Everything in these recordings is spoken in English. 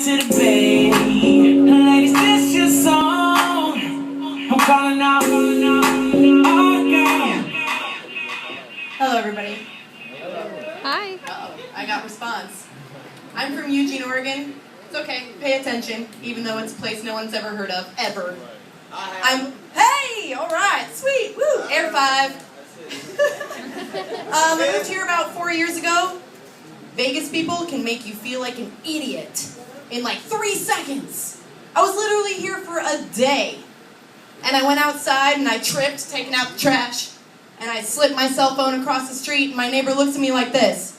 to the bay. Ladies, this your song. I'm calling out. Oh, girl. Hello, everybody. Hi. Uh-oh, I got response. I'm from Eugene, Oregon. It's okay, pay attention, even though it's a place no one's ever heard of, ever. Hey, all right, sweet, woo, Air 5. I moved here about 4 years ago. Vegas people can make you feel like an idiot in like 3 seconds. I was literally here for a day. And I went outside and I tripped, taking out the trash, and I slipped my cell phone across the street, and my neighbor looks at me like this.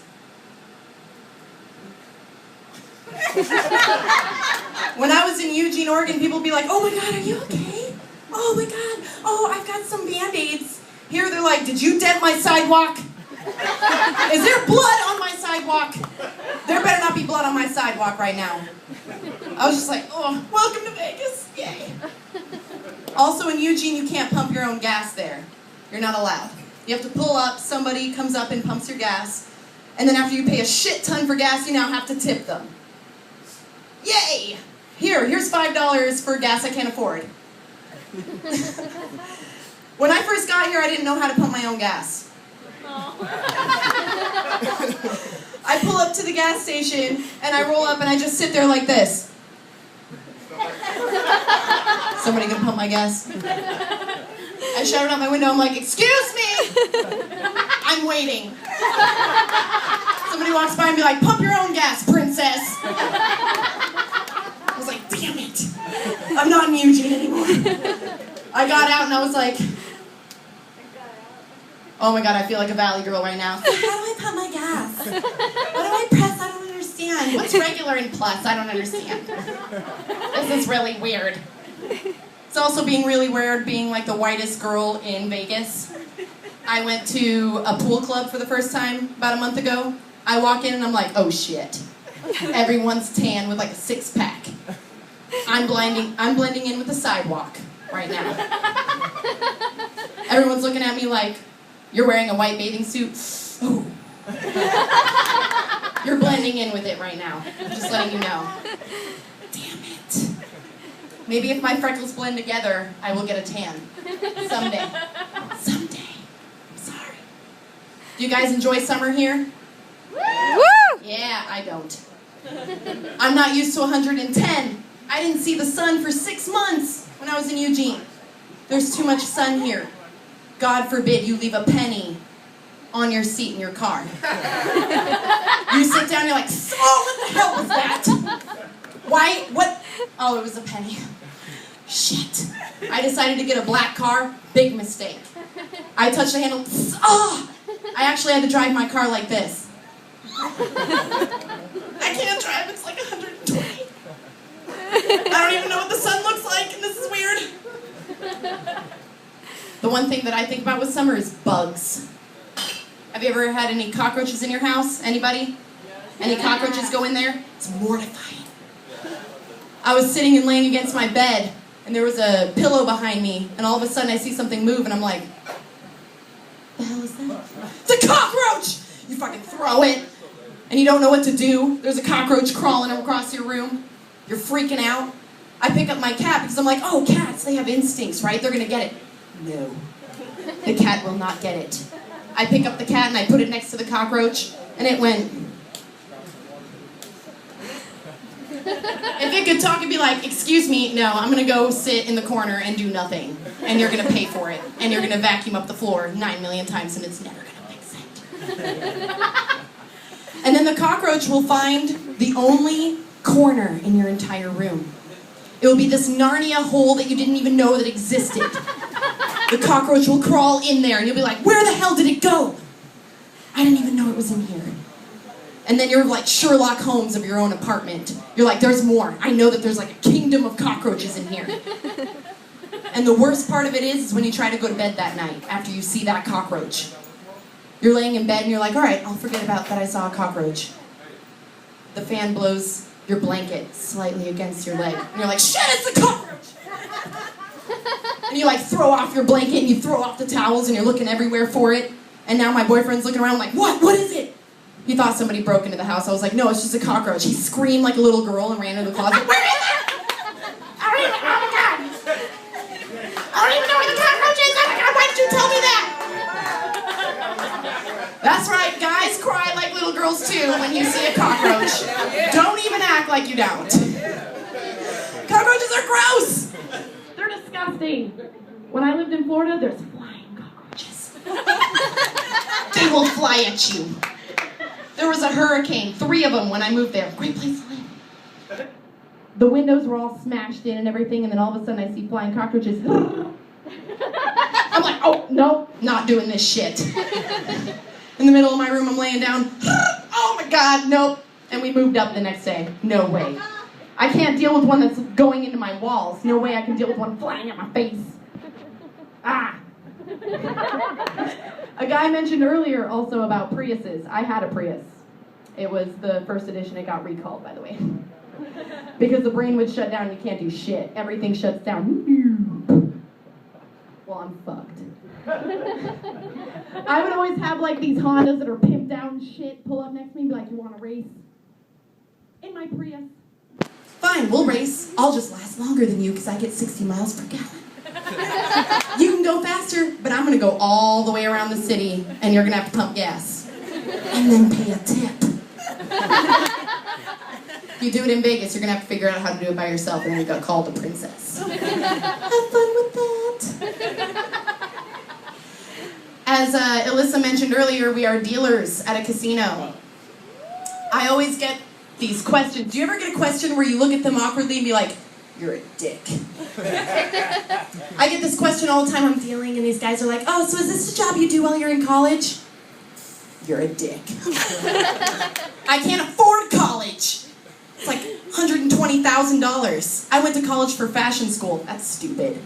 When I was in Eugene, Oregon, people would be like, oh my God, are you okay? Oh my God, oh, I've got some Band-Aids. Here they're like, did you dent my sidewalk? Is there blood on my sidewalk? There better not be blood on my sidewalk right now. I was just like, oh, welcome to Vegas, yay. Also in Eugene, you can't pump your own gas there. You're not allowed. You have to pull up, somebody comes up and pumps your gas, and then after you pay a shit ton for gas, you now have to tip them. Yay! Here's $5 for gas I can't afford. When I first got here, I didn't know how to pump my own gas. I pull up to the gas station, and I roll up, and I just sit there like this. Somebody gonna pump my gas? I shouted out my window, I'm like, excuse me! I'm waiting. Somebody walks by and be like, pump your own gas, princess! I was like, damn it! I'm not in Eugene anymore. I got out and I was like, oh my God, I feel like a valley girl right now. How do I pump my gas? What do I press? I don't understand. What's regular and plus? I don't understand. This is really weird. It's also being really weird being like the whitest girl in Vegas. I went to a pool club for the first time about a month ago. I walk in and I'm like, oh shit. Everyone's tan with like a 6-pack. I'm blending in with the sidewalk right now. Everyone's looking at me like, you're wearing a white bathing suit? Ooh. You're blending in with it right now. I'm just letting you know. Damn it. Maybe if my freckles blend together, I will get a tan. Someday. Someday. I'm sorry. Do you guys enjoy summer here? Woo! Yeah, I don't. I'm not used to 110. I didn't see the sun for 6 months when I was in Eugene. There's too much sun here. God forbid you leave a penny on your seat in your car. You sit down, you're like, oh, what the hell was that? Why? What? Oh, it was a penny. Shit. I decided to get a black car. Big mistake. I touched the handle. Oh! I actually had to drive my car like this. I can't drive. It's like 120. I don't even know what the sun looks like, and this is weird. The one thing that I think about with summer is bugs. Have you ever had any cockroaches in your house? Anybody? Any cockroaches go in there? It's mortifying. I was sitting and laying against my bed, and there was a pillow behind me, and all of a sudden I see something move, and I'm like, the hell is that? It's a cockroach! You fucking throw it, and you don't know what to do. There's a cockroach crawling across your room. You're freaking out. I pick up my cat because I'm like, oh, cats, they have instincts, right? They're gonna get it. No. The cat will not get it. I pick up the cat and I put it next to the cockroach, and it went. If it could talk, it'd be like, excuse me, no, I'm gonna go sit in the corner and do nothing. And you're gonna pay for it. And you're gonna vacuum up the floor 9 million times and it's never gonna fix it. And then the cockroach will find the only corner in your entire room. It will be this Narnia hole that you didn't even know that existed. The cockroach will crawl in there and you'll be like, where the hell did it go? I didn't even know it was in here. And then you're like Sherlock Holmes of your own apartment. You're like, there's more. I know that there's like a kingdom of cockroaches in here. And the worst part of it is when you try to go to bed that night after you see that cockroach. You're laying in bed and you're like, all right, I'll forget about that I saw a cockroach. The fan blows your blanket slightly against your leg. And you're like, shit, it's a cockroach! And you like throw off your blanket and you throw off the towels and you're looking everywhere for it. And now my boyfriend's looking around like, what? What is it? He thought somebody broke into the house. I was like, no, it's just a cockroach. He screamed like a little girl and ran into the closet. Where is it? I don't even, oh my God. I don't even know where the cockroach is. Oh my God, why did you tell me that? That's right, guys cry like little girls too when you see a cockroach. Don't even act like you don't. Cockroaches are gross. They're disgusting. When I lived in Florida, there's flying cockroaches. They will fly at you. There was a hurricane, 3 of them when I moved there. Great place to live. The windows were all smashed in and everything, and then all of a sudden I see flying cockroaches. I'm like, oh, no, not doing this shit. In the middle of my room, I'm laying down. Oh my God, nope. And we moved up the next day. No way. I can't deal with one that's going into my walls. No way I can deal with one flying at my face. Ah. A guy mentioned earlier also about Priuses. I had a Prius. It was the first edition. It got recalled, by the way. Because the brain would shut down and you can't do shit. Everything shuts down. Well, I'm fucked. I would always have like these Hondas that are pimped out and shit pull up next to me and be like, you want to race? In my Prius. Fine, we'll race. I'll just last longer than you because I get 60 miles per gallon. You can go faster, but I'm going to go all the way around the city, and you're going to have to pump gas. And then pay a tip. If you do it in Vegas, you're going to have to figure out how to do it by yourself, and then you got called a princess. Have fun with that. As Alyssa mentioned earlier, we are dealers at a casino. I always get these questions. Do you ever get a question where you look at them awkwardly and be like, you're a dick? I get this question all the time. I'm dealing, and these guys are like, oh, so is this the job you do while you're in college? You're a dick. I can't afford college. It's like $120,000. I went to college for fashion school. That's stupid.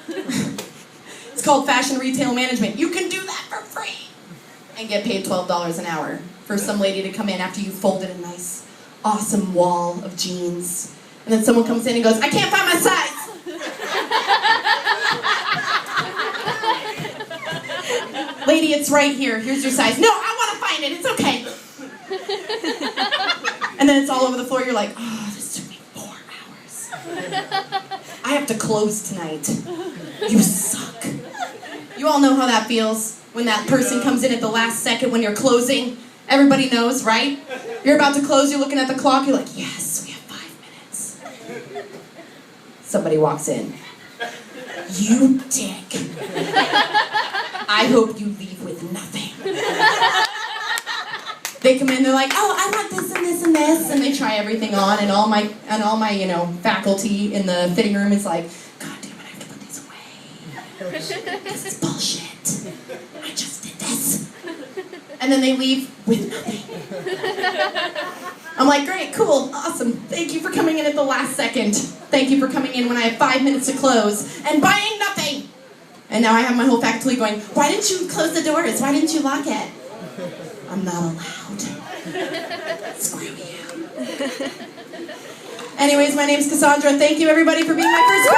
It's called fashion retail management. You can do that for free and get paid $12 an hour for some lady to come in after you folded a nice, awesome wall of jeans. And then someone comes in and goes, I can't find my size. Lady, it's right here. Here's your size. No, I want to find it. It's okay. And then it's all over the floor. You're like, oh, this took me 4 hours. I have to close tonight. You suck. You all know how that feels when that person comes in at the last second when you're closing. Everybody knows, right? You're about to close. You're looking at the clock. You're like, yes, we have 5 minutes. Somebody walks in. You dick. I hope you leave with nothing. They come in, they're like, oh, I want this and this and this, and they try everything on, and all my faculty in the fitting room is like, God damn it, I have to put these away. This is bullshit. I just did this. And then they leave with nothing. I'm like, great, cool, awesome. Thank you for coming in at the last second. Thank you for coming in when I have 5 minutes to close and buying nothing. And now I have my whole faculty going, why didn't you close the doors? Why didn't you lock it? I'm not allowed. Screw you. Anyways, my name's Cassandra. Thank you, everybody, for being my first